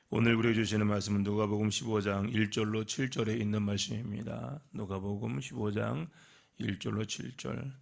오늘 우리 주시는 말씀은 누가복음 15장 1절로 7절에 있는 말씀입니다. 누가복음 15장 1절로 7절.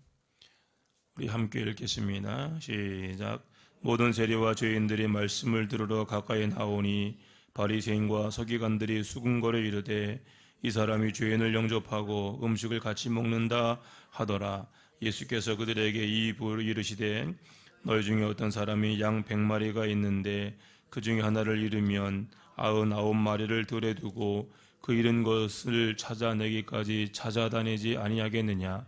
우리 함께 읽겠습니다. 시작. 모든 세리와 죄인들이 말씀을 들으러 가까이 나오니 바리새인과 서기관들이 수군거려 이르되 이 사람이 죄인을 영접하고 음식을 같이 먹는다 하더라. 예수께서 그들에게 이 부를 이르시되 너희 중에 어떤 사람이 양 100마리가 있는데 그 중에 하나를 잃으면 99마리를 들에 두고 그 잃은 것을 찾아내기까지 찾아다니지 아니하겠느냐.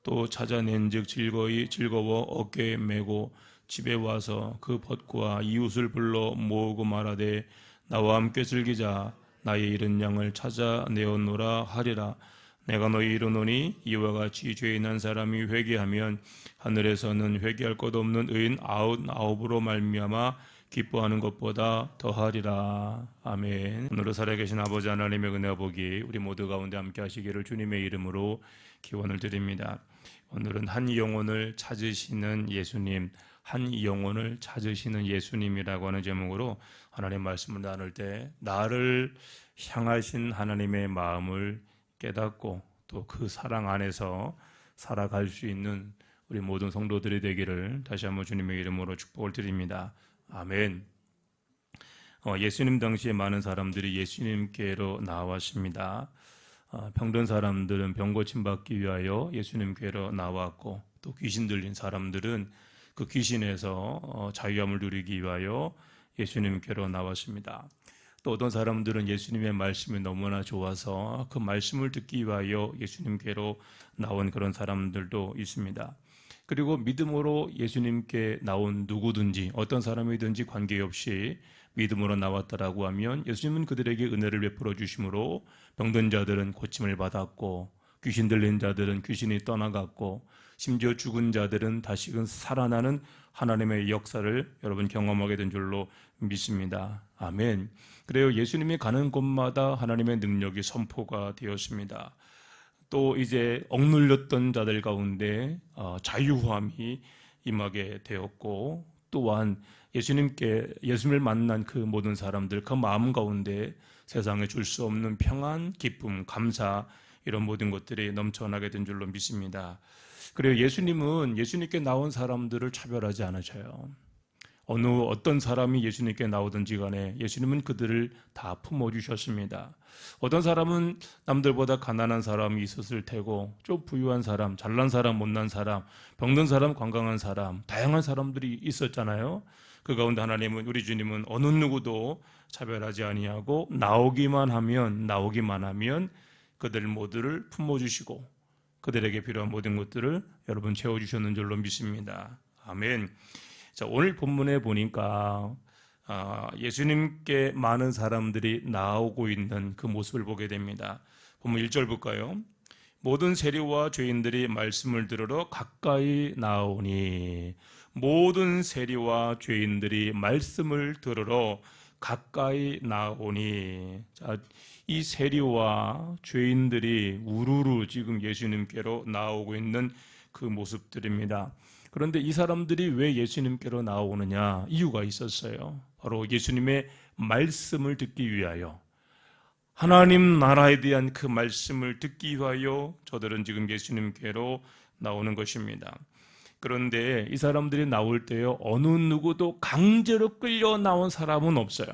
또 찾아낸즉 즐거워 어깨에 메고 집에 와서 그 벗과 이웃을 불러 모으고 말하되 나와 함께 즐기자. 나의 잃은 양을 찾아내었노라 하리라. 내가 너희 이르노니 이와 같이 죄인 한 사람이 회개하면 하늘에서는 회개할 것 없는 의인 99으로 말미암아 기뻐하는 것보다 더하리라. 아멘. 오늘도 살아계신 아버지 하나님의 은혜와 복이 우리 모두 가운데 함께 하시기를 주님의 이름으로 기원을 드립니다. 오늘은 한 영혼을 찾으시는 예수님, 한 영혼을 찾으시는 예수님이라고 하는 제목으로 하나님의 말씀을 나눌 때 나를 향하신 하나님의 마음을 깨닫고 또 그 사랑 안에서 살아갈 수 있는 우리 모든 성도들이 되기를 다시 한번 주님의 이름으로 축복을 드립니다. 아멘. 예수님 당시에 많은 사람들이 예수님께로 나왔습니다. 병든 사람들은 병 고침 받기 위하여 예수님께로 나왔고 또 귀신 들린 사람들은 그 귀신에서 자유함을 누리기 위하여 예수님께로 나왔습니다. 또 어떤 사람들은 예수님의 말씀이 너무나 좋아서 그 말씀을 듣기 위하여 예수님께로 나온 그런 사람들도 있습니다. 그리고 믿음으로 예수님께 나온 누구든지 어떤 사람이든지 관계없이 믿음으로 나왔다라고 하면 예수님은 그들에게 은혜를 베풀어 주심으로 병든 자들은 고침을 받았고 귀신 들린 자들은 귀신이 떠나갔고 심지어 죽은 자들은 다시금 살아나는 하나님의 역사를 여러분 경험하게 된 줄로 믿습니다. 아멘. 그래요. 예수님이 가는 곳마다 하나님의 능력이 선포가 되었습니다. 또 이제 억눌렸던 자들 가운데 자유함이 임하게 되었고 또한 예수님을 만난 그 모든 사람들 그 마음 가운데 세상에 줄 수 없는 평안, 기쁨, 감사 이런 모든 것들이 넘쳐나게 된 줄로 믿습니다. 그리고 예수님은 예수님께 나온 사람들을 차별하지 않으셔요. 어떤 사람이 예수님께 나오든지 간에 예수님은 그들을 다 품어주셨습니다. 어떤 사람은 남들보다 가난한 사람이 있었을 테고 좀 부유한 사람, 잘난 사람, 못난 사람, 병든 사람, 건강한 사람 다양한 사람들이 있었잖아요. 그 가운데 하나님은 우리 주님은 어느 누구도 차별하지 아니하고 나오기만 하면 그들 모두를 품어주시고 그들에게 필요한 모든 것들을 여러분 채워주셨는 줄로 믿습니다. 아멘. 자, 오늘 본문에 보니까 예수님께 많은 사람들이 나오고 있는 그 모습을 보게 됩니다. 본문 1절 볼까요? 모든 세리와 죄인들이 말씀을 들으러 가까이 나오니 모든 세리와 죄인들이 말씀을 들으러 가까이 나오니 자, 이 세리와 죄인들이 우르르 지금 예수님께로 나오고 있는 그 모습들입니다. 그런데 이 사람들이 왜 예수님께로 나오느냐 이유가 있었어요. 바로 예수님의 말씀을 듣기 위하여 하나님 나라에 대한 그 말씀을 듣기 위하여 저들은 지금 예수님께로 나오는 것입니다. 그런데 이 사람들이 나올 때요 어느 누구도 강제로 끌려 나온 사람은 없어요.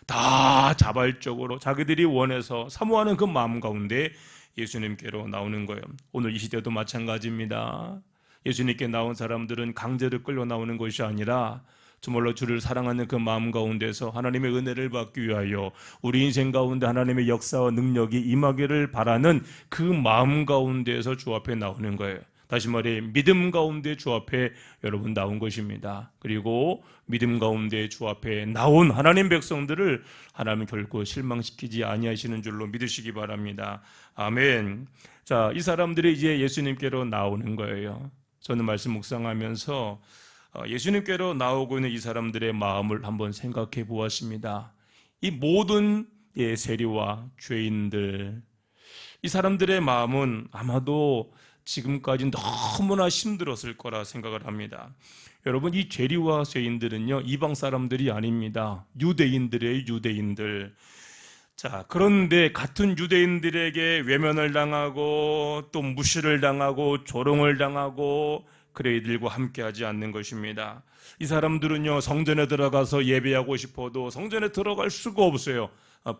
다 자발적으로 자기들이 원해서 사모하는 그 마음 가운데 예수님께로 나오는 거예요. 오늘 이 시대도 마찬가지입니다. 예수님께 나온 사람들은 강제로 끌려 나오는 것이 아니라 정말로 주를 사랑하는 그 마음 가운데서 하나님의 은혜를 받기 위하여 우리 인생 가운데 하나님의 역사와 능력이 임하기를 바라는 그 마음 가운데서 주 앞에 나오는 거예요. 다시 말해 믿음 가운데 주 앞에 여러분 나온 것입니다. 그리고 믿음 가운데 주 앞에 나온 하나님 백성들을 하나님 결코 실망시키지 아니하시는 줄로 믿으시기 바랍니다. 아멘. 자, 이 사람들이 이제 예수님께로 나오는 거예요. 저는 말씀 묵상하면서 예수님께로 나오고 있는 이 사람들의 마음을 한번 생각해 보았습니다. 이 모든 세리와 죄인들 이 사람들의 마음은 아마도 지금까지 너무나 힘들었을 거라 생각을 합니다. 여러분, 이 죄리와 죄인들은요, 이방 사람들이 아닙니다. 유대인들이에요, 유대인들. 자, 그런데 같은 유대인들에게 외면을 당하고 또 무시를 당하고 조롱을 당하고 그래 이들과 함께하지 않는 것입니다. 이 사람들은요, 성전에 들어가서 예배하고 싶어도 성전에 들어갈 수가 없어요.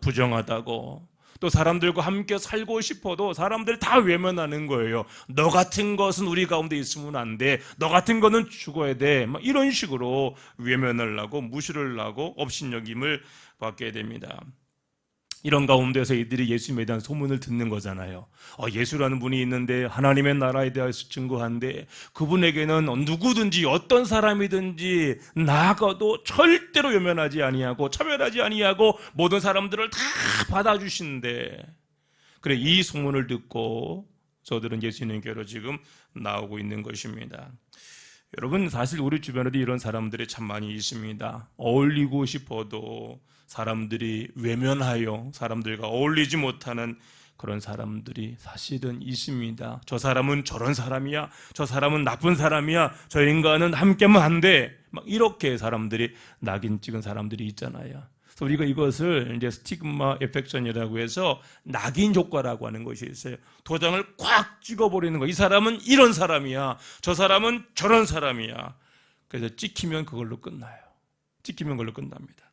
부정하다고. 또 사람들과 함께 살고 싶어도 사람들 다 외면하는 거예요. 너 같은 것은 우리 가운데 있으면 안 돼. 너 같은 거는 죽어야 돼. 막 이런 식으로 외면을 하고 무시를 하고 업신여김을 받게 됩니다. 이런 가운데서 이들이 예수님에 대한 소문을 듣는 거잖아요. 예수라는 분이 있는데 하나님의 나라에 대해서 증거한데 그분에게는 누구든지 어떤 사람이든지 나아가도 절대로 외면하지 아니하고 차별하지 아니하고 모든 사람들을 다 받아주시는데, 그래 이 소문을 듣고 저들은 예수님께로 지금 나오고 있는 것입니다. 여러분, 사실 우리 주변에도 이런 사람들이 참 많이 있습니다. 어울리고 싶어도 사람들이 외면하여 사람들과 어울리지 못하는 그런 사람들이 사실은 있습니다. 저 사람은 저런 사람이야, 저 사람은 나쁜 사람이야, 저 인간은 함께면 안 돼, 막 이렇게 사람들이 낙인 찍은 사람들이 있잖아요. 그래서 우리가 이것을 이제 스티그마 에펙션이라고 해서 낙인 효과라고 하는 것이 있어요. 도장을 꽉 찍어버리는 거. 이 사람은 이런 사람이야, 저 사람은 저런 사람이야. 그래서 찍히면 그걸로 끝나요. 찍히면 그걸로 끝납니다.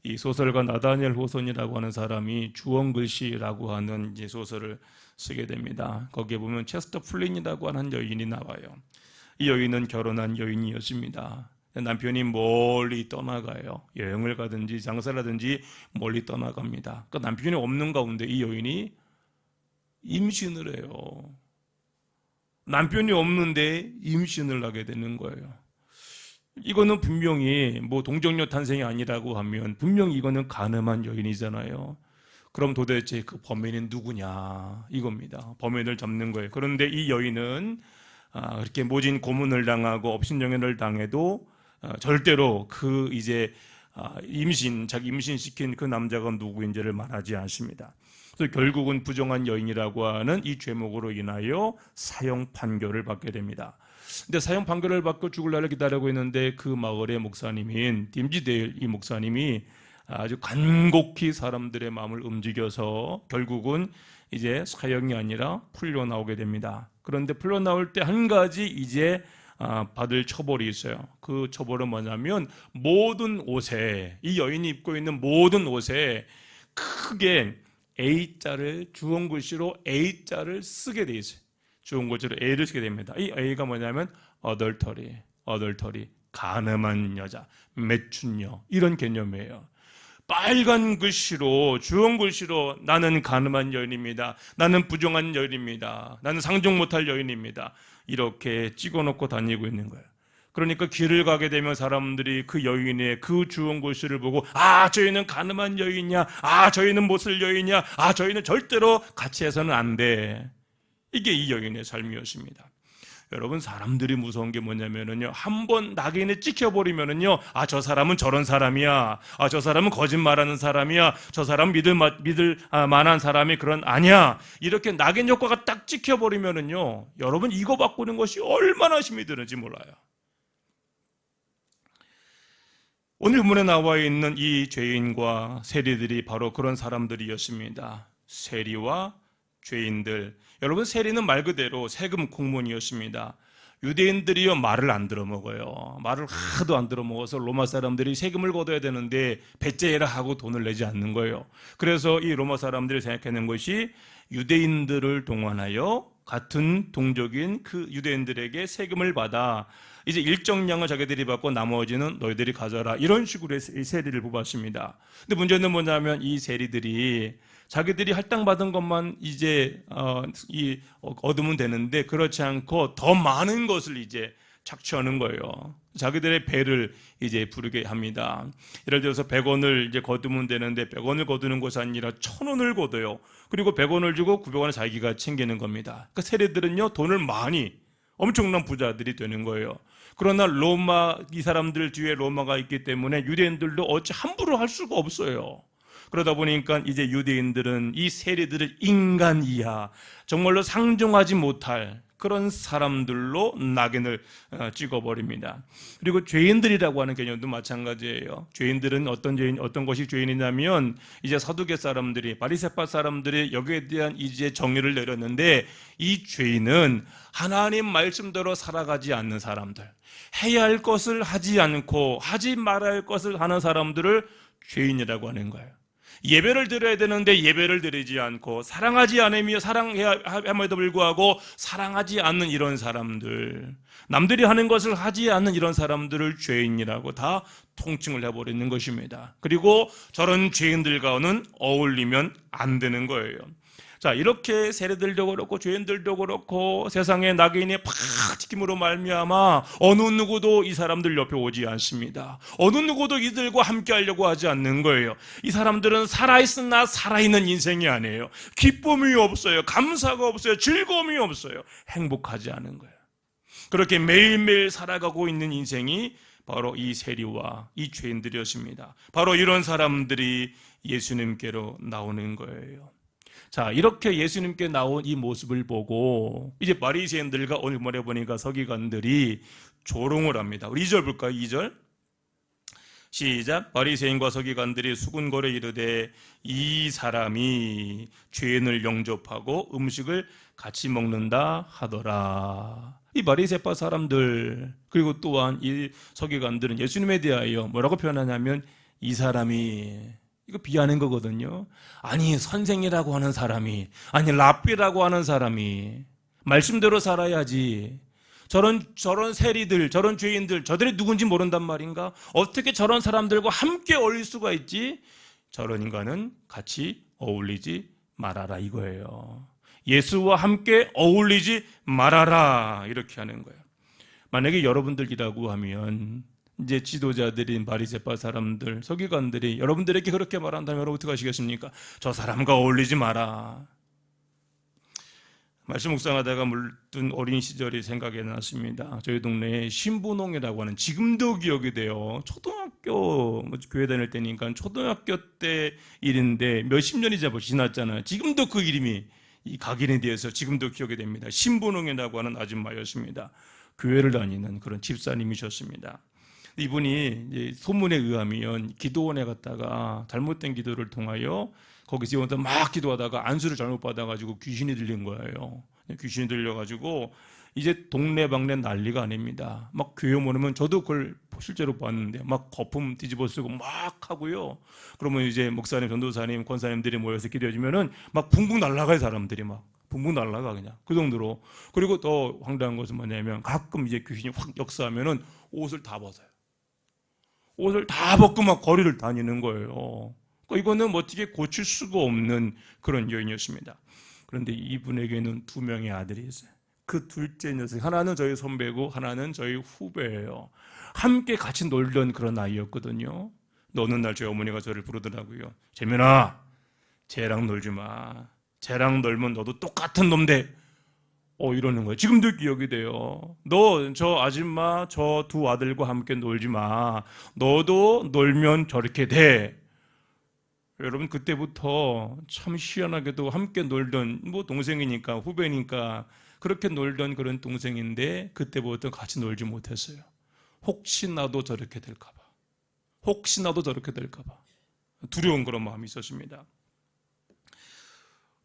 이 소설가 나다니엘 호손이라고 하는 사람이 주원글씨라고 하는 이제 소설을 쓰게 됩니다. 거기에 보면 체스터 플린이라고 하는 여인이 나와요. 이 여인은 결혼한 여인이었습니다. 남편이 멀리 떠나가요. 여행을 가든지 장사를 하든지 멀리 떠나갑니다. 그러니까 남편이 없는 가운데 이 여인이 임신을 해요. 남편이 없는데 임신을 하게 되는 거예요. 이거는 분명히 뭐 동정녀 탄생이 아니라고 하면 분명히 이거는 간음한 여인이잖아요. 그럼 도대체 그 범인은 누구냐 이겁니다. 범인을 잡는 거예요. 그런데 이 여인은 그렇게 모진 고문을 당하고 업신여행을 당해도 절대로 그 이제 자기 임신시킨 그 남자가 누구인지를 말하지 않습니다. 그래서 결국은 부정한 여인이라고 하는 이 죄목으로 인하여 사형 판결을 받게 됩니다. 근데 사형 판결을 받고 죽을 날을 기다리고 있는데 그 마을의 목사님인 딤지데일 이 목사님이 아주 간곡히 사람들의 마음을 움직여서 결국은 이제 사형이 아니라 풀려나오게 됩니다. 그런데 풀려나올 때 한 가지 이제 받을 처벌이 있어요. 그 처벌은 뭐냐면 모든 옷에, 이 여인이 입고 있는 모든 옷에 크게 A자를 주홍글씨로 A자를 쓰게 돼 있어요. 주홍글씨로 A를 쓰게 됩니다. 이 A가 뭐냐면 adultery, 가늠한 여자, 매춘녀 이런 개념이에요. 빨간 글씨로 주홍글씨로 나는 가늠한 여인입니다, 나는 부정한 여인입니다, 나는 상종 못할 여인입니다 이렇게 찍어놓고 다니고 있는 거예요. 그러니까 길을 가게 되면 사람들이 그 여인의 그 주홍글씨를 보고 저 여인은 가늠한 여인이야, 저 여인은 못쓸 여인이야, 저 여인은 절대로 같이 해서는 안 돼. 이게 이 여인의 삶이었습니다. 여러분, 사람들이 무서운 게 뭐냐면은요, 한번 낙인에 찍혀버리면은요, 저 사람은 저런 사람이야, 저 사람은 거짓말하는 사람이야, 저 사람은 믿을 만한 사람이 그런 아니야, 이렇게 낙인 효과가 딱 찍혀버리면은요, 여러분 이거 바꾸는 것이 얼마나 힘이 드는지 몰라요. 오늘 본문에 나와 있는 이 죄인과 세리들이 바로 그런 사람들이었습니다. 세리와 죄인들. 여러분, 세리는 말 그대로 세금 공무원이었습니다. 유대인들이요, 말을 안 들어먹어요. 말을 하도 안 들어먹어서 로마 사람들이 세금을 걷어야 되는데 배째라 하고 돈을 내지 않는 거예요. 그래서 이 로마 사람들이 생각하는 것이 유대인들을 동원하여 같은 동족인 그 유대인들에게 세금을 받아 이제 일정량을 자기들이 받고 나머지는 너희들이 가져라, 이런 식으로 이 세리를 뽑았습니다. 근데 문제는 뭐냐면 이 세리들이 자기들이 할당받은 것만 이제 얻으면 되는데 그렇지 않고 더 많은 것을 이제 착취하는 거예요. 자기들의 배를 이제 부르게 합니다. 예를 들어서 100원을 이제 거두면 되는데 100원을 거두는 것이 아니라 1000원을 거둬요. 그리고 100원을 주고 900원을 자기가 챙기는 겁니다. 그 세리들은요, 돈을 많이, 엄청난 부자들이 되는 거예요. 그러나 이 사람들 뒤에 로마가 있기 때문에 유대인들도 어찌 함부로 할 수가 없어요. 그러다 보니까 이제 유대인들은 이 세리들을 인간 이하, 정말로 상종하지 못할 그런 사람들로 낙인을 찍어버립니다. 그리고 죄인들이라고 하는 개념도 마찬가지예요. 죄인들은 어떤 것이 죄인이냐면 이제 사두개 사람들이, 바리새파 사람들이 여기에 대한 이제 정의를 내렸는데, 이 죄인은 하나님 말씀대로 살아가지 않는 사람들, 해야 할 것을 하지 않고 하지 말아야 할 것을 하는 사람들을 죄인이라고 하는 거예요. 예배를 드려야 되는데 예배를 드리지 않고, 사랑하지 않으며 사랑해야 함에도 불구하고 사랑하지 않는 이런 사람들, 남들이 하는 것을 하지 않는 이런 사람들을 죄인이라고 다 통칭을 해버리는 것입니다. 그리고 저런 죄인들과는 어울리면 안 되는 거예요. 자, 이렇게 세리들도 그렇고 죄인들도 그렇고 세상의 낙인이 팍 찍힘으로 말미암아 어느 누구도 이 사람들 옆에 오지 않습니다. 어느 누구도 이들과 함께 하려고 하지 않는 거예요. 이 사람들은 살아있으나 살아있는 인생이 아니에요. 기쁨이 없어요. 감사가 없어요. 즐거움이 없어요. 행복하지 않은 거예요. 그렇게 매일매일 살아가고 있는 인생이 바로 이 세리와 이 죄인들이었습니다. 바로 이런 사람들이 예수님께로 나오는 거예요. 자, 이렇게 예수님께 나온 이 모습을 보고 이제 바리새인들과 오늘 말해 보니까 서기관들이 조롱을 합니다. 우리 2절 볼까요? 2절 시작. 바리새인과 서기관들이 수군거려 이르되 이 사람이 죄인을 영접하고 음식을 같이 먹는다 하더라. 이 바리새파 사람들, 그리고 또한 이 서기관들은 예수님에 대하여 뭐라고 표현하냐면 이 사람이, 이거 비하는 거거든요. 아니, 선생이라고 하는 사람이, 아니 랍비라고 하는 사람이 말씀대로 살아야지. 저런 세리들, 저런 죄인들, 저들이 누군지 모른단 말인가? 어떻게 저런 사람들과 함께 어울릴 수가 있지? 저런 인간은 같이 어울리지 말아라 이거예요. 예수와 함께 어울리지 말아라, 이렇게 하는 거예요. 만약에 여러분들이라고 하면 이제 지도자들인 바리새파 사람들, 서기관들이 여러분들에게 그렇게 말한다면 여러분 어떻게 하시겠습니까? 저 사람과 어울리지 마라. 말씀 묵상하다가 물든 어린 시절이 생각이 났습니다. 저희 동네에 신부농이라고 하는, 지금도 기억이 돼요. 초등학교 교회 다닐 때니까 초등학교 때 일인데 몇십 년이 지났잖아요. 지금도 그 이름이, 이 각인에 대해서 지금도 기억이 됩니다. 신부농이라고 하는 아줌마였습니다. 교회를 다니는 그런 집사님이셨습니다. 이분이 이제 소문에 의하면 기도원에 갔다가 잘못된 기도를 통하여 거기서 막 기도하다가 안수를 잘못 받아가지고 귀신이 들린 거예요. 귀신이 들려가지고 이제 동네방네 난리가 아닙니다. 막 교회 오면 저도 그걸 실제로 봤는데 막 거품 뒤집어 쓰고 막 하고요. 그러면 이제 목사님, 전도사님, 권사님들이 모여서 기도해주면은 막 붕붕 날아가요. 사람들이 막 붕붕 날아가 그냥 그 정도로. 그리고 더 황당한 것은 뭐냐면 가끔 이제 귀신이 확 역사하면은 옷을 다 벗어요. 옷을 다 벗고 막 거리를 다니는 거예요. 이거는 뭐 어떻게 고칠 수가 없는 그런 여인이었습니다. 그런데 이분에게는 두 명의 아들이 있어요. 그 둘째 녀석, 하나는 저희 선배고 하나는 저희 후배예요. 함께 같이 놀던 그런 아이였거든요. 어느 날 저희 어머니가 저를 부르더라고요. 재민아, 쟤랑 놀지 마. 쟤랑 놀면 너도 똑같은 놈 돼. 이러는 거예요. 지금도 기억이 돼요. 너 저 아줌마 저 두 아들과 함께 놀지 마. 너도 놀면 저렇게 돼. 여러분, 그때부터 참 희한하게도 함께 놀던, 뭐 동생이니까 후배니까 그렇게 놀던 그런 동생인데 그때부터 같이 놀지 못했어요. 혹시 나도 저렇게 될까 봐. 혹시 나도 저렇게 될까 봐. 두려운 그런 마음이 있었습니다.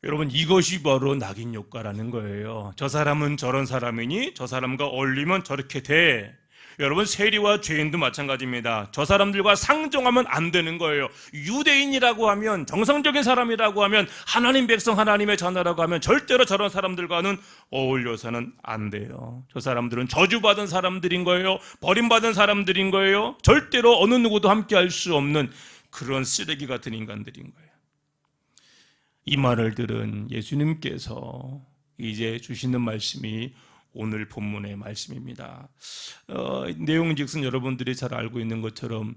여러분, 이것이 바로 낙인 효과라는 거예요. 저 사람은 저런 사람이니 저 사람과 어울리면 저렇게 돼. 여러분, 세리와 죄인도 마찬가지입니다. 저 사람들과 상종하면 안 되는 거예요. 유대인이라고 하면, 정상적인 사람이라고 하면, 하나님 백성, 하나님의 자녀라고 하면 절대로 저런 사람들과는 어울려서는 안 돼요. 저 사람들은 저주받은 사람들인 거예요. 버림받은 사람들인 거예요. 절대로 어느 누구도 함께 할 수 없는 그런 쓰레기 같은 인간들인 거예요. 이 말을 들은 예수님께서 이제 주시는 말씀이 오늘 본문의 말씀입니다. 내용즉슨 여러분들이 잘 알고 있는 것처럼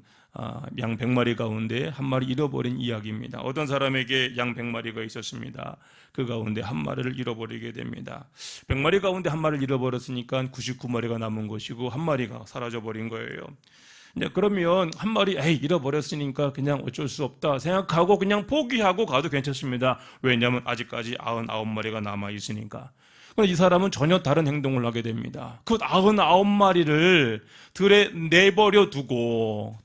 양 100마리 가운데 한 마리 잃어버린 이야기입니다. 어떤 사람에게 양 100마리가 있었습니다. 그 가운데 한 마리를 잃어버리게 됩니다. 100마리 가운데 한 마리를 잃어버렸으니까 99마리가 남은 것이고 한 마리가 사라져버린 거예요. 그러면 한 마리 잃어버렸으니까 그냥 어쩔 수 없다 생각하고 그냥 포기하고 가도 괜찮습니다. 왜냐하면 아직까지 99마리가 남아있으니까. 이 사람은 전혀 다른 행동을 하게 됩니다. 그 99마리를 들에 내버려 두고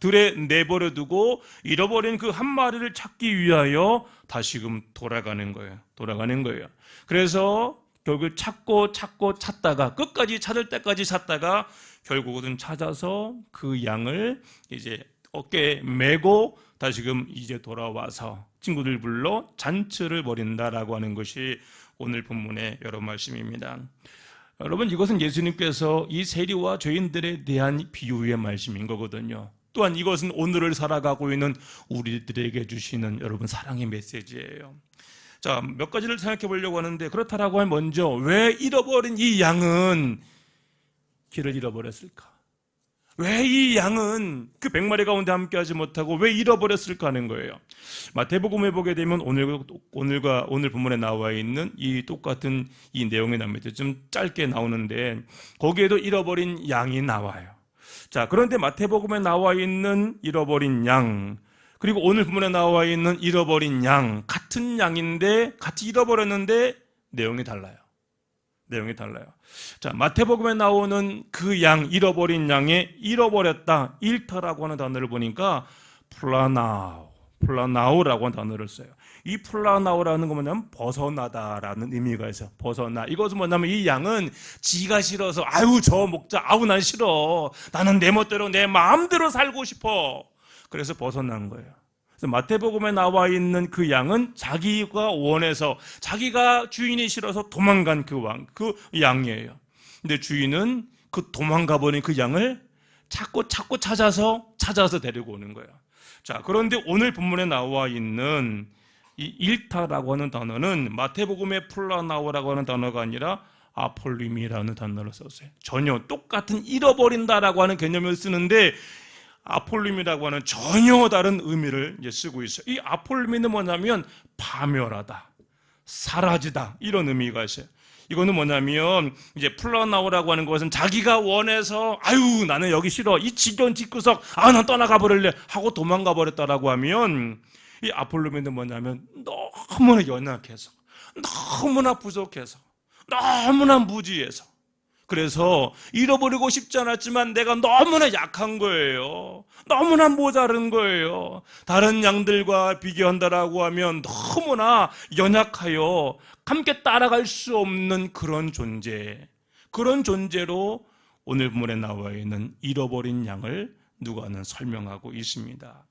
잃어버린 그 한 마리를 찾기 위하여 다시금 돌아가는 거예요. 그래서 결국 찾다가 끝까지 찾을 때까지 찾다가 결국은 찾아서 그 양을 이제 어깨에 메고 다시금 이제 돌아와서 친구들 불러 잔치를 벌인다라고 하는 것이 오늘 본문의 여러 말씀입니다. 여러분, 이것은 예수님께서 이 세리와 죄인들에 대한 비유의 말씀인 거거든요. 또한 이것은 오늘을 살아가고 있는 우리들에게 주시는 여러분 사랑의 메시지예요. 자, 몇 가지를 생각해 보려고 하는데, 그렇다라고 하면 먼저 왜 잃어버린 이 양은 길을 잃어버렸을까? 왜 이 양은 그 100마리 가운데 함께하지 못하고 왜 잃어버렸을까 하는 거예요. 마태복음에 보게 되면 오늘 본문에 나와 있는 이 똑같은 이 내용이 나옵니다. 좀 짧게 나오는데 거기에도 잃어버린 양이 나와요. 자, 그런데 마태복음에 나와 있는 잃어버린 양, 그리고 오늘 본문에 나와 있는 잃어버린 양, 같은 양인데 같이 잃어버렸는데 내용이 달라요. 자, 마태복음에 나오는 그 양, 잃어버린 양에 잃어버렸다, 잃다라고 하는 단어를 보니까 플라나오라고 하는 단어를 써요. 이 플라나오라는 건 뭐냐면 벗어나다라는 의미가 있어요. 벗어나. 이것은 뭐냐면 이 양은 지가 싫어서 저 목자, 난 싫어. 나는 내 멋대로 내 마음대로 살고 싶어. 그래서 벗어난 거예요. 그래서 마태복음에 나와 있는 그 양은 자기가 원해서, 자기가 주인이 싫어서 도망간 그 양이에요. 근데 주인은 그 도망가 버린 그 양을 찾고 찾아서 데리고 오는 거예요. 자, 그런데 오늘 본문에 나와 있는 이 잃다라고 하는 단어는 마태복음의 플라나오라고 하는 단어가 아니라 아폴림이라는 단어를 썼어요. 전혀 똑같은 잃어버린다라고 하는 개념을 쓰는데 아폴림이라고 하는 전혀 다른 의미를 이제 쓰고 있어요. 이 아폴림은 뭐냐면 파멸하다, 사라지다, 이런 의미가 있어요. 이거는 뭐냐면 이제 플라나오라고 하는 것은 자기가 원해서 나는 여기 싫어, 이 지겨운 집구석, 난 떠나가 버릴래 하고 도망가 버렸다라고 하면, 이 아폴림은 뭐냐면 너무나 연약해서, 너무나 부족해서, 너무나 무지해서, 그래서 잃어버리고 싶지 않았지만 내가 너무나 약한 거예요. 너무나 모자른 거예요. 다른 양들과 비교한다라고 하면 너무나 연약하여 함께 따라갈 수 없는 그런 존재로 오늘 본문에 나와 있는 잃어버린 양을 누가는 설명하고 있습니다.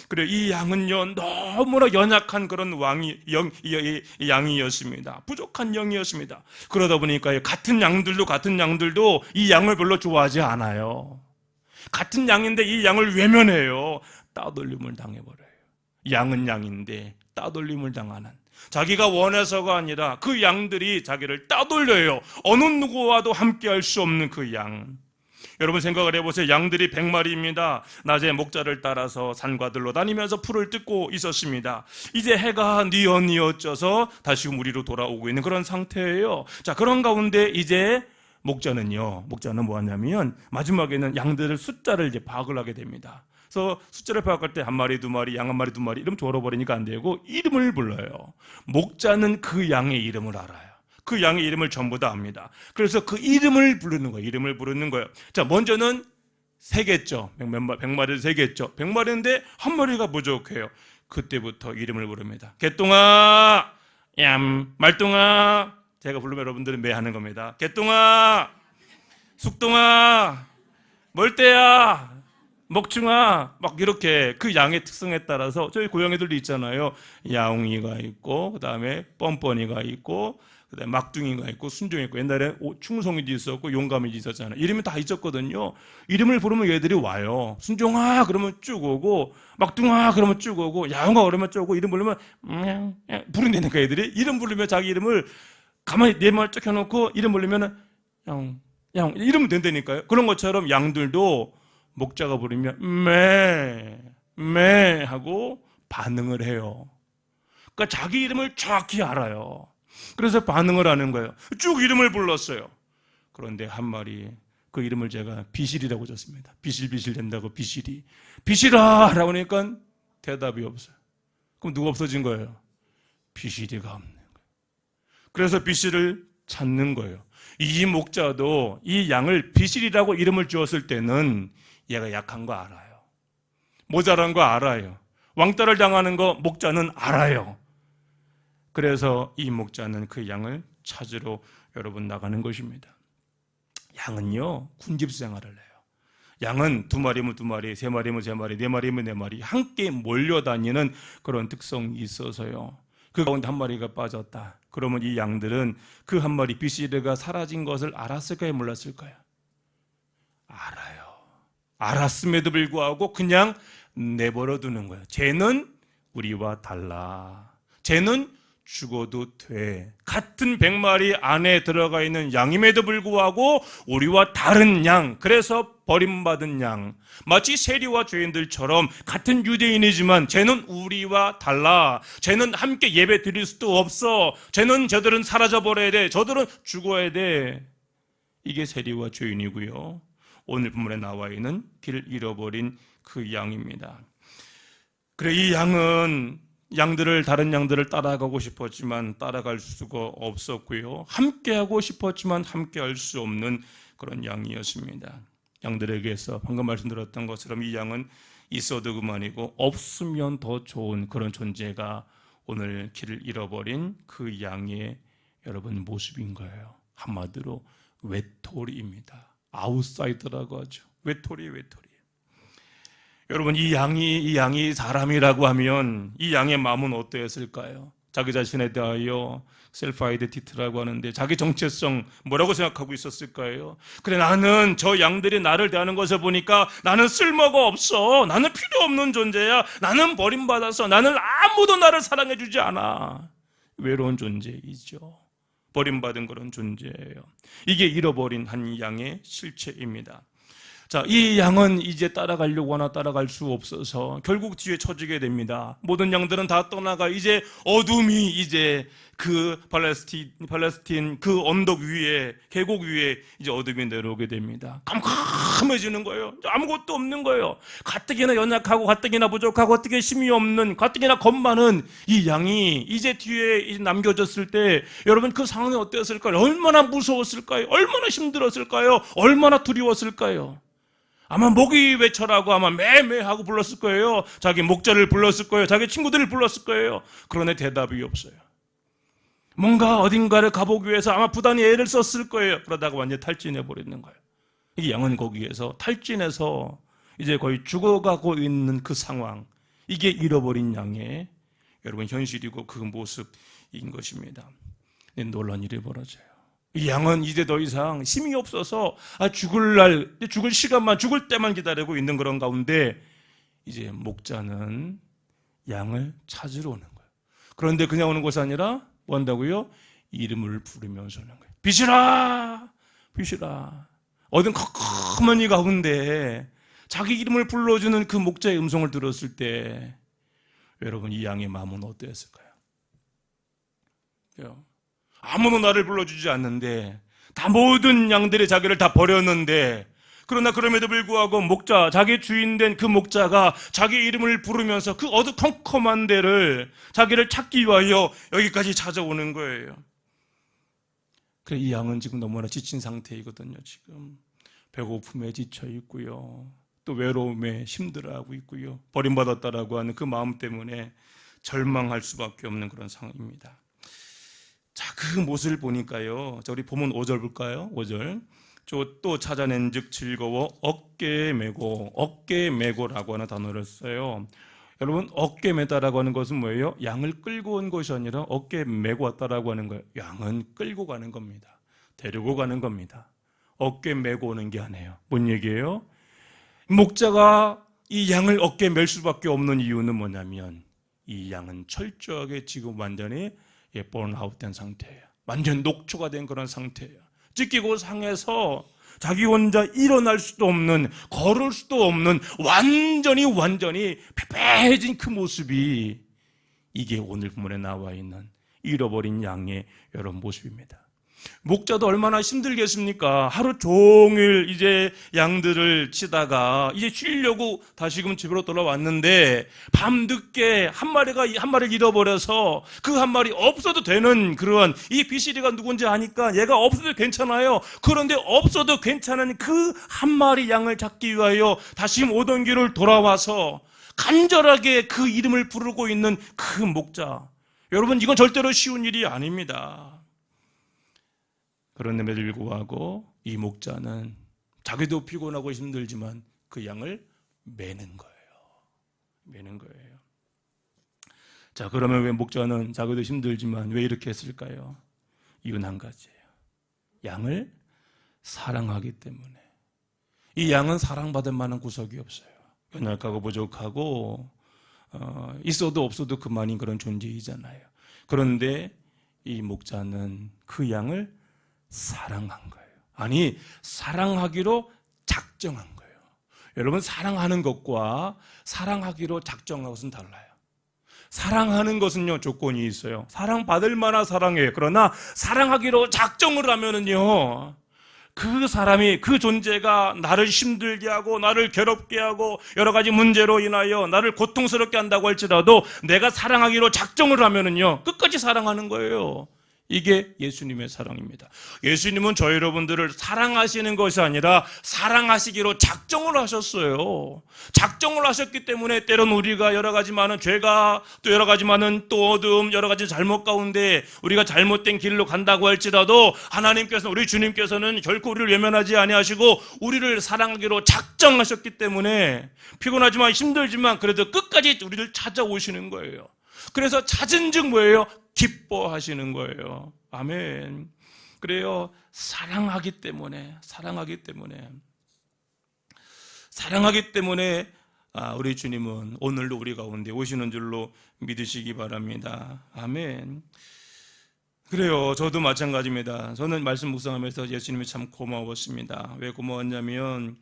그래, 이 양은요 너무나 연약한 그런 양이었습니다. 부족한 양이었습니다. 그러다 보니까 같은 양들도 이 양을 별로 좋아하지 않아요. 같은 양인데 이 양을 외면해요. 따돌림을 당해버려요. 양은 양인데 따돌림을 당하는, 자기가 원해서가 아니라 그 양들이 자기를 따돌려요. 어느 누구와도 함께할 수 없는 그 양. 여러분 생각을 해보세요. 양들이 100마리입니다. 낮에 목자를 따라서 산과들로 다니면서 풀을 뜯고 있었습니다. 이제 해가 뉘어져서 다시 우리로 돌아오고 있는 그런 상태예요. 자, 그런 가운데 이제 목자는 뭐 하냐면 마지막에는 양들을 숫자를 이제 파악을 하게 됩니다. 그래서 숫자를 파악할 때 1마리, 2마리, 양 1마리, 2마리 이러면 졸아버리니까 안 되고 이름을 불러요. 목자는 그 양의 이름을 알아요. 그 양의 이름을 전부 다 압니다. 그래서 그 이름을 부르는 거예요. 자, 먼저는 세겠죠. 100마리를 세겠죠. 100마리인데 한 마리가 부족해요. 그때부터 이름을 부릅니다. 개똥아, 말똥아. 제가 부르면 여러분들은 매 하는 겁니다. 개똥아, 숙똥아, 멀대야, 먹충아, 막 이렇게 그 양의 특성에 따라서, 저희 고양이들도 있잖아요. 야옹이가 있고, 그 다음에 뻔뻔이가 있고, 그다음에 막둥이가 있고, 순종이 있고, 옛날에 충성이도 있었고 용감이도 있었잖아요. 이름이 다 있었거든요. 이름을 부르면 얘들이 와요. 순종아 그러면 쭉 오고, 막둥아 그러면 쭉 오고, 야옹아 그러면 쭉 오고, 이름 부르면 부른다니까. 얘들이 이름 부르면 자기 이름을 가만히 내말 쭉 해놓고 이름 부르면 양 이러면 된다니까요. 그런 것처럼 양들도 목자가 부르면 매 하고 반응을 해요. 그러니까 자기 이름을 정확히 알아요. 그래서 반응을 하는 거예요. 쭉 이름을 불렀어요. 그런데 한 마리, 그 이름을 제가 비실이라고 줬습니다. 비실비실 된다고 비실이. 비실아! 라고 하니까 대답이 없어요. 그럼 누가 없어진 거예요? 비실이가 없는 거예요. 그래서 비실을 찾는 거예요. 이 목자도 이 양을 비실이라고 이름을 주었을 때는 얘가 약한 거 알아요. 모자란 거 알아요. 왕따를 당하는 거 목자는 알아요. 그래서 이 목자는 그 양을 찾으러 여러분 나가는 것입니다. 양은요, 군집 생활을 해요. 양은 2마리면 2마리, 3마리면 3마리, 4마리면 4마리 함께 몰려다니는 그런 특성이 있어서요. 그 가운데 한 마리가 빠졌다. 그러면 이 양들은 그 한 마리 비시르가 사라진 것을 알았을까요? 몰랐을까요? 알아요. 알았음에도 불구하고 그냥 내버려 두는 거예요. 쟤는 우리와 달라. 쟤는 죽어도 돼. 같은 100마리 안에 들어가 있는 양임에도 불구하고 우리와 다른 양, 그래서 버림받은 양, 마치 세리와 죄인들처럼 같은 유대인이지만 쟤는 우리와 달라. 쟤는 함께 예배 드릴 수도 없어. 저들은 사라져버려야 돼. 저들은 죽어야 돼. 이게 세리와 죄인이고요. 오늘 본문에 나와 있는 길을 잃어버린 그 양입니다. 그래, 이 양은 다른 양들을 따라가고 싶었지만 따라갈 수가 없었고요. 함께하고 싶었지만 함께할 수 없는 그런 양이었습니다. 양들에게서 방금 말씀드렸던 것처럼 이 양은 있어도 그만이고 없으면 더 좋은 그런 존재가 오늘 길을 잃어버린 그 양의 여러분 모습인 거예요. 한마디로 외톨이입니다. 아웃사이더라고 하죠. 외톨이. 여러분, 이 양이 사람이라고 하면 이 양의 마음은 어떠했을까요? 자기 자신에 대하여 셀프 아이덴티티라고 하는데 자기 정체성 뭐라고 생각하고 있었을까요? 그래, 나는 저 양들이 나를 대하는 것을 보니까 나는 쓸모가 없어. 나는 필요 없는 존재야. 나는 버림받아서 나는 아무도 나를 사랑해 주지 않아. 외로운 존재이죠. 버림받은 그런 존재예요. 이게 잃어버린 한 양의 실체입니다. 자, 이 양은 이제 따라가려고 하나 따라갈 수 없어서 결국 뒤에 처지게 됩니다. 모든 양들은 다 떠나가 이제 어둠이 이제 그 팔레스틴 그 언덕 위에, 계곡 위에 이제 어둠이 내려오게 됩니다. 깜깜해지는 거예요. 아무것도 없는 거예요. 가뜩이나 연약하고 가뜩이나 부족하고 가뜩이나 힘이 없는, 가뜩이나 겁 많은 이 양이 이제 뒤에 남겨졌을 때 여러분 그 상황이 어땠을까요? 얼마나 무서웠을까요? 얼마나 힘들었을까요? 얼마나 두려웠을까요? 아마 목이 외쳐라고 아마 매매하고 불렀을 거예요. 자기 목자를 불렀을 거예요. 자기 친구들을 불렀을 거예요. 그런데 대답이 없어요. 뭔가 어딘가를 가보기 위해서 아마 부단히 애를 썼을 거예요. 그러다가 완전히 탈진해버리는 거예요. 이 양은 거기에서 탈진해서 이제 거의 죽어가고 있는 그 상황, 이게 잃어버린 양의 여러분 현실이고 그 모습인 것입니다. 놀라운 일이 벌어져요. 이 양은 이제 더 이상 힘이 없어서 죽을 시간만, 죽을 때만 기다리고 있는 그런 가운데 이제 목자는 양을 찾으러 오는 거예요. 그런데 그냥 오는 것이 아니라 뭐 한다고요? 이름을 부르면서 오는 거예요. 비실아! 어딘 컴컴한 이 가운데 자기 이름을 불러주는 그 목자의 음성을 들었을 때 여러분 이 양의 마음은 어떠했을까요? 아무도 나를 불러주지 않는데 다 모든 양들이 자기를 다 버렸는데 그러나 그럼에도 불구하고 자기 주인된 그 목자가 자기 이름을 부르면서 그 어두컴컴한 데를 자기를 찾기 위하여 여기까지 찾아오는 거예요. 그래, 이 양은 지금 너무나 지친 상태이거든요. 지금 배고픔에 지쳐 있고요. 또 외로움에 힘들어하고 있고요. 버림받았다라고 하는 그 마음 때문에 절망할 수밖에 없는 그런 상황입니다. 자, 그 모습을 보니까요. 자, 우리 본문 5절 볼까요? 5절. 또 찾아낸 즉 즐거워 어깨에 메고라고 하는 단어를 써요. 여러분, 어깨에 메다라고 하는 것은 뭐예요? 양을 끌고 온 것이 아니라 어깨에 메고 왔다라고 하는 거예요. 양은 끌고 가는 겁니다. 데리고 가는 겁니다. 어깨에 메고 오는 게 아니에요. 뭔 얘기예요? 목자가 이 양을 어깨에 멜 수밖에 없는 이유는 뭐냐면 이 양은 철저하게 지금 완전히 번아웃된 상태예요. 완전 녹초가 된 그런 상태예요. 찢기고 상해서 자기 혼자 일어날 수도 없는, 걸을 수도 없는 완전히 패패해진 그 모습이 이게 오늘 본문에 나와 있는 잃어버린 양의 여러분 모습입니다. 목자도 얼마나 힘들겠습니까? 하루 종일 이제 양들을 치다가 이제 쉬려고 다시금 집으로 돌아왔는데 밤늦게 한 마리를 잃어버려서 그 한 마리 없어도 되는 그런, 이 비실이가 누군지 아니까 얘가 없어도 괜찮아요. 그런데 없어도 괜찮은 그 한 마리 양을 잡기 위하여 다시금 오던 길을 돌아와서 간절하게 그 이름을 부르고 있는 그 목자. 여러분, 이건 절대로 쉬운 일이 아닙니다. 그런데도 불구하고 이 목자는 자기도 피곤하고 힘들지만 그 양을 매는 거예요. 매는 거예요. 자, 그러면 왜 목자는 자기도 힘들지만 왜 이렇게 했을까요? 이유는 한 가지예요. 양을 사랑하기 때문에. 이 양은 사랑받을 만한 구석이 없어요. 연약하고 부족하고 있어도 없어도 그만인 그런 존재이잖아요. 그런데 이 목자는 그 양을 사랑한 거예요. 아니, 사랑하기로 작정한 거예요. 여러분, 사랑하는 것과 사랑하기로 작정한 것은 달라요. 사랑하는 것은요, 조건이 있어요. 사랑받을 만한 사랑이에요. 그러나 사랑하기로 작정을 하면은요, 그 사람이, 그 존재가 나를 힘들게 하고 나를 괴롭게 하고 여러 가지 문제로 인하여 나를 고통스럽게 한다고 할지라도 내가 사랑하기로 작정을 하면은요, 끝까지 사랑하는 거예요. 이게 예수님의 사랑입니다. 예수님은 저 여러분들을 사랑하시는 것이 아니라 사랑하시기로 작정을 하셨어요. 작정을 하셨기 때문에 때론 우리가 여러 가지 많은 죄가, 또 여러 가지 많은 또 어둠, 여러 가지 잘못 가운데 우리가 잘못된 길로 간다고 할지라도 하나님께서, 우리 주님께서는 결코 우리를 외면하지 아니하시고 우리를 사랑하기로 작정하셨기 때문에 피곤하지만 힘들지만 그래도 끝까지 우리를 찾아오시는 거예요. 그래서 찾은 즉 뭐예요? 기뻐하시는 거예요. 아멘. 그래요. 사랑하기 때문에 우리 주님은 오늘도 우리 가운데 오시는 줄로 믿으시기 바랍니다. 아멘. 그래요. 저도 마찬가지입니다. 저는 말씀 묵상하면서 예수님이 참 고마웠습니다. 왜 고마웠냐면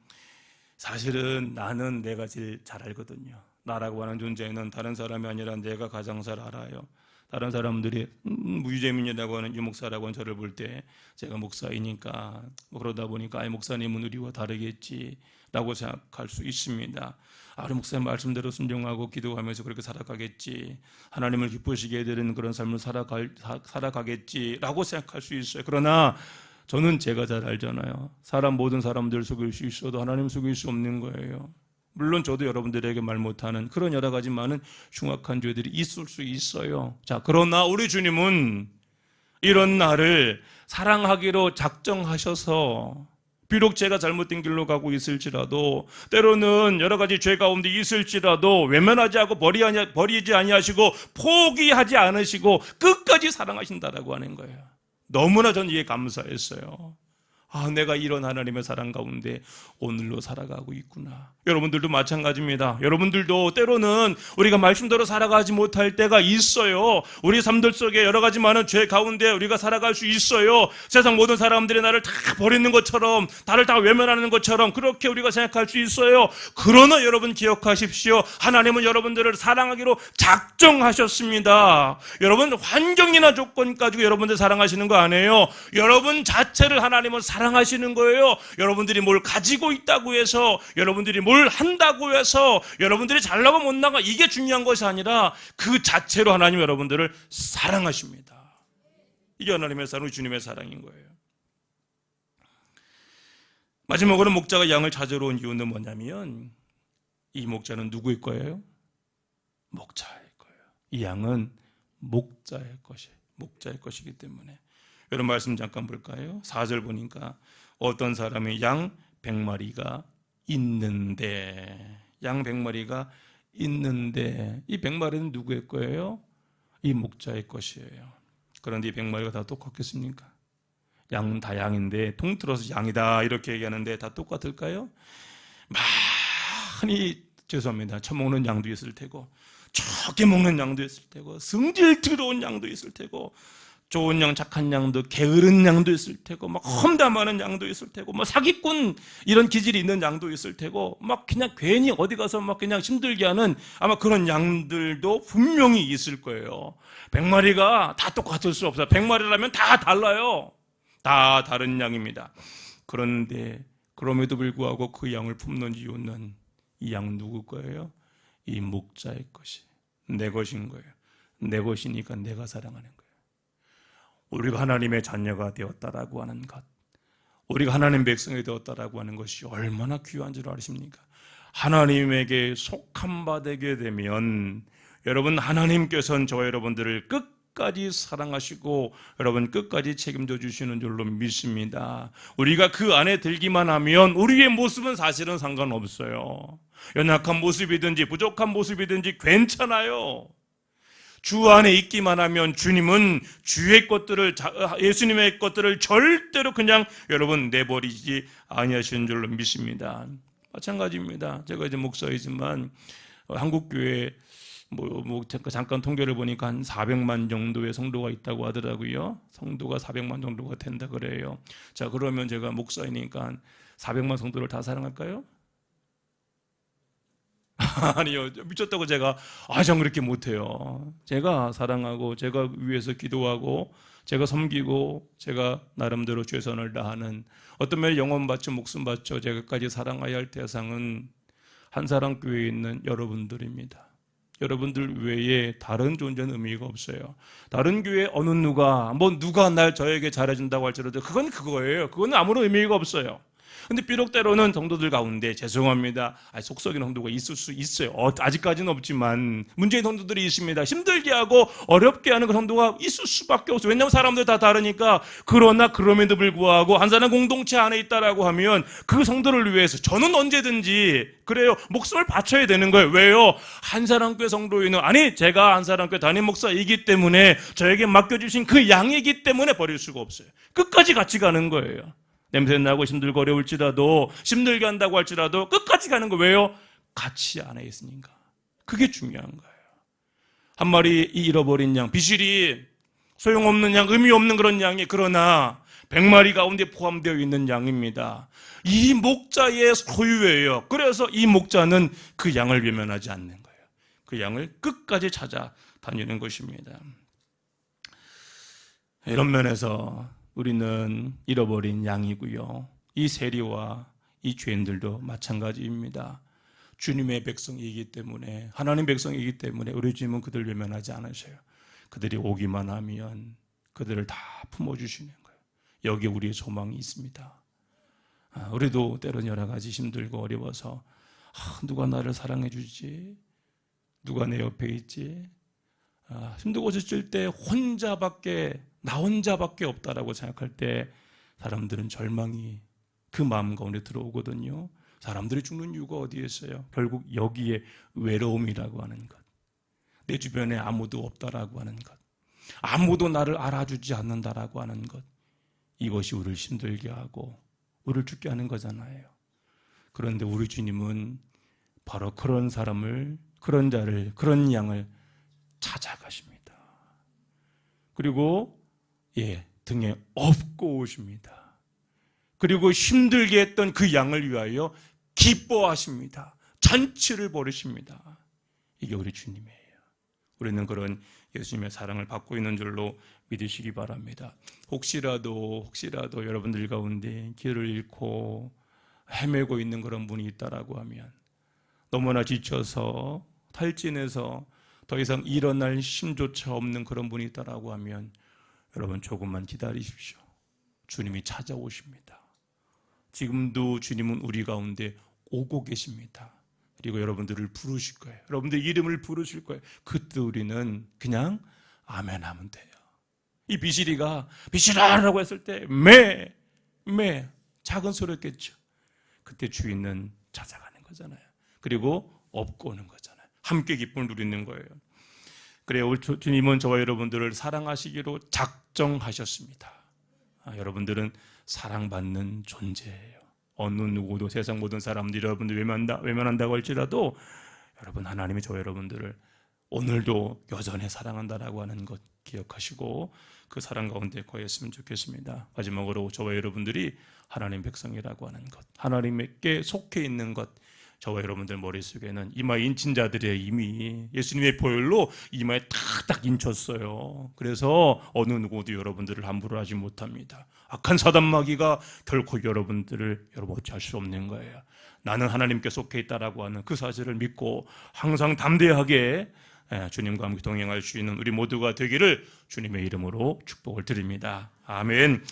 사실은 나는 내가 제일 잘 알거든요. 나라고 하는 존재는 다른 사람이 아니라 내가 가장 잘 알아요. 다른 사람들이 무유재민이라고 하는 유목사라고 하는 저를 볼 때 제가 목사이니까 그러다 보니까 목사님은 우리와 다르겠지라고 생각할 수 있습니다. 우리 목사님 말씀대로 순종하고 기도하면서 그렇게 살아가겠지, 하나님을 기쁘시게 해드리는 그런 삶을 살아가겠지라고 생각할 수 있어요. 그러나 저는 제가 잘 알잖아요. 모든 사람들 속일 수 있어도 하나님 속일 수 없는 거예요. 물론 저도 여러분들에게 말 못하는 그런 여러 가지 많은 흉악한 죄들이 있을 수 있어요. 자, 그러나 우리 주님은 이런 나를 사랑하기로 작정하셔서 비록 제가 잘못된 길로 가고 있을지라도 때로는 여러 가지 죄 가운데 있을지라도 외면하지 않고 버리지 아니하시고 포기하지 않으시고 끝까지 사랑하신다라고 하는 거예요. 너무나 전 이게 감사했어요. 내가 이런 하나님의 사랑 가운데 오늘로 살아가고 있구나. 여러분들도 마찬가지입니다. 여러분들도 때로는 우리가 말씀대로 살아가지 못할 때가 있어요. 우리 삶들 속에 여러 가지 많은 죄 가운데 우리가 살아갈 수 있어요. 세상 모든 사람들이 나를 다 버리는 것처럼, 나를 다 외면하는 것처럼 그렇게 우리가 생각할 수 있어요. 그러나 여러분 기억하십시오. 하나님은 여러분들을 사랑하기로 작정하셨습니다. 여러분, 환경이나 조건 가지고 여러분들 사랑하시는 거 아니에요. 여러분 자체를 하나님은 사랑하시는 거예요. 여러분들이 뭘 가지고 있다고 해서, 여러분들이 뭘 한다고 해서, 여러분들이 잘나고 못나가 이게 중요한 것이 아니라 그 자체로 하나님 여러분들을 사랑하십니다. 이게 하나님의 사랑, 주님의 사랑인 거예요. 마지막으로 목자가 양을 찾으러 온 이유는 뭐냐면 이 목자는 누구일 거예요? 목자일 거예요. 이 양은 목자일 것이기 때문에. 여러분 말씀 잠깐 볼까요? 4절 보니까 어떤 사람이 양 100마리가 있는데, 양 100마리가 있는데 이 100마리는 누구의 거예요? 이 목자의 것이에요. 그런데 이 100마리가 다 똑같겠습니까? 양은 다 양인데 통틀어서 양이다 이렇게 얘기하는데 다 똑같을까요? 많이 죄송합니다. 처먹는 양도 있을 테고 적게 먹는 양도 있을 테고 성질 더러운 양도 있을 테고 좋은 양, 착한 양도, 게으른 양도 있을 테고, 막 험담하는 양도 있을 테고, 막 사기꾼 이런 기질이 있는 양도 있을 테고, 막 그냥 괜히 어디 가서 막 그냥 힘들게 하는 아마 그런 양들도 분명히 있을 거예요. 100마리가 다 똑같을 수 없어요. 100마리라면 다 달라요. 다 다른 양입니다. 그런데 그럼에도 불구하고 그 양을 품는 이유는 이 양은 누구 거예요? 이 목자의 것이 내 것인 거예요. 내 것이니까 내가 사랑하는 거예요. 우리가 하나님의 자녀가 되었다라고 하는 것, 우리가 하나님 백성이 되었다라고 하는 것이 얼마나 귀한 줄 아십니까? 하나님에게 속한 바 되게 되면 여러분, 하나님께서는 저와 여러분들을 끝까지 사랑하시고 여러분 끝까지 책임져 주시는 줄로 믿습니다. 우리가 그 안에 들기만 하면 우리의 모습은 사실은 상관없어요. 연약한 모습이든지 부족한 모습이든지 괜찮아요. 주 안에 있기만 하면 주님은 주의 것들을, 예수님의 것들을 절대로 그냥 여러분 내버리지 아니하시는 줄로 믿습니다. 마찬가지입니다. 제가 이제 목사이지만 한국교회 잠깐 통계를 보니까 한 400만 정도의 성도가 있다고 하더라고요. 성도가 400만 정도가 된다 그래요. 자, 그러면 제가 목사이니까 400만 성도를 다 사랑할까요? 아니요, 미쳤다고 제가 전 그렇게 못해요. 제가 사랑하고 제가 위해서 기도하고 제가 섬기고 제가 나름대로 최선을 다하는, 어떤 면에 영혼 바쳐 목숨 바쳐 제가까지 사랑해야 할 대상은 한사랑교회에 있는 여러분들입니다. 여러분들 외에 다른 존재는 의미가 없어요. 다른 교회 어느 누가 저에게 잘해준다고 할지라도 그건 그거예요. 그건 아무런 의미가 없어요. 근데 비록 때로는 성도들 가운데 죄송합니다, 속썩이는 성도가 있을 수 있어요. 아직까지는 없지만 문제인 성도들이 있습니다. 힘들게 하고 어렵게 하는 그 성도가 있을 수밖에 없어요. 왜냐하면 사람들 다 다르니까. 그러나 그럼에도 불구하고 한 사람 공동체 안에 있다라고 하면 그 성도를 위해서 저는 언제든지 그래요, 목숨을 바쳐야 되는 거예요. 왜요? 한사랑교회 성도인은 제가 한사랑교회 담임 목사이기 때문에 저에게 맡겨주신 그 양이기 때문에 버릴 수가 없어요. 끝까지 같이 가는 거예요. 냄새나고 힘들고 어려울지라도, 힘들게 한다고 할지라도 끝까지 가는 거. 왜요? 같이 안에 있으니까. 그게 중요한 거예요. 한 마리 잃어버린 양, 비실이 소용없는 양, 의미 없는 그런 양이, 그러나 100마리 가운데 포함되어 있는 양입니다. 이 목자의 소유예요. 그래서 이 목자는 그 양을 외면하지 않는 거예요. 그 양을 끝까지 찾아다니는 것입니다. 이런 면에서 우리는 잃어버린 양이고요. 이 세리와 이 죄인들도 마찬가지입니다. 주님의 백성이기 때문에, 하나님 백성이기 때문에 우리 주님은 그들 외면하지 않으셔요. 그들이 오기만 하면 그들을 다 품어주시는 거예요. 여기에 우리의 소망이 있습니다. 우리도 때론 여러 가지 힘들고 어려워서 누가 나를 사랑해 주지? 누가 내 옆에 있지? 힘들고 지칠 때 나 혼자밖에 없다라고 생각할 때 사람들은 절망이 그 마음 가운데 들어오거든요. 사람들이 죽는 이유가 어디에 있어요? 결국 여기에 외로움이라고 하는 것, 내 주변에 아무도 없다라고 하는 것, 아무도 나를 알아주지 않는다라고 하는 것, 이것이 우리를 힘들게 하고 우리를 죽게 하는 거잖아요. 그런데 우리 주님은 바로 그런 사람을, 그런 자를, 그런 양을 찾아가십니다. 그리고 등에 업고 오십니다. 그리고 힘들게 했던 그 양을 위하여 기뻐하십니다. 잔치를 벌이십니다. 이게 우리 주님이에요. 우리는 그런 예수님의 사랑을 받고 있는 줄로 믿으시기 바랍니다. 혹시라도 여러분들 가운데 길을 잃고 헤매고 있는 그런 분이 있다라고 하면, 너무나 지쳐서 탈진해서 더 이상 일어날 힘조차 없는 그런 분이 있다라고 하면 여러분 조금만 기다리십시오. 주님이 찾아오십니다. 지금도 주님은 우리 가운데 오고 계십니다. 그리고 여러분들을 부르실 거예요. 여러분들 이름을 부르실 거예요. 그때 우리는 그냥 아멘 하면 돼요. 이 비실이가 비실아라고 했을 때 작은 소리였겠죠. 그때 주인은 찾아가는 거잖아요. 그리고 업고 오는 거잖아요. 함께 기쁨을 누리는 거예요. 그래요, 주님은 저와 여러분들을 사랑하시기로 작정하셨습니다. 여러분들은 사랑받는 존재예요. 어느 누구도, 세상 모든 사람들이 여러분들 외면한다고 할지라도 여러분, 하나님이 저와 여러분들을 오늘도 여전히 사랑한다라고 하는 것 기억하시고 그 사랑 가운데 거했으면 좋겠습니다. 마지막으로 저와 여러분들이 하나님 백성이라고 하는 것, 하나님께 속해 있는 것, 저와 여러분들 머릿속에는 이마에 인친 자들의 이미 예수님의 보혈로 이마에 탁탁 인쳤어요. 그래서 어느 누구도 여러분들을 함부로 하지 못합니다. 악한 사단마귀가 결코 여러분들을 어찌할 수 없는 거예요. 나는 하나님께 속해 있다라고 하는 그 사실을 믿고 항상 담대하게 주님과 함께 동행할 수 있는 우리 모두가 되기를 주님의 이름으로 축복을 드립니다. 아멘.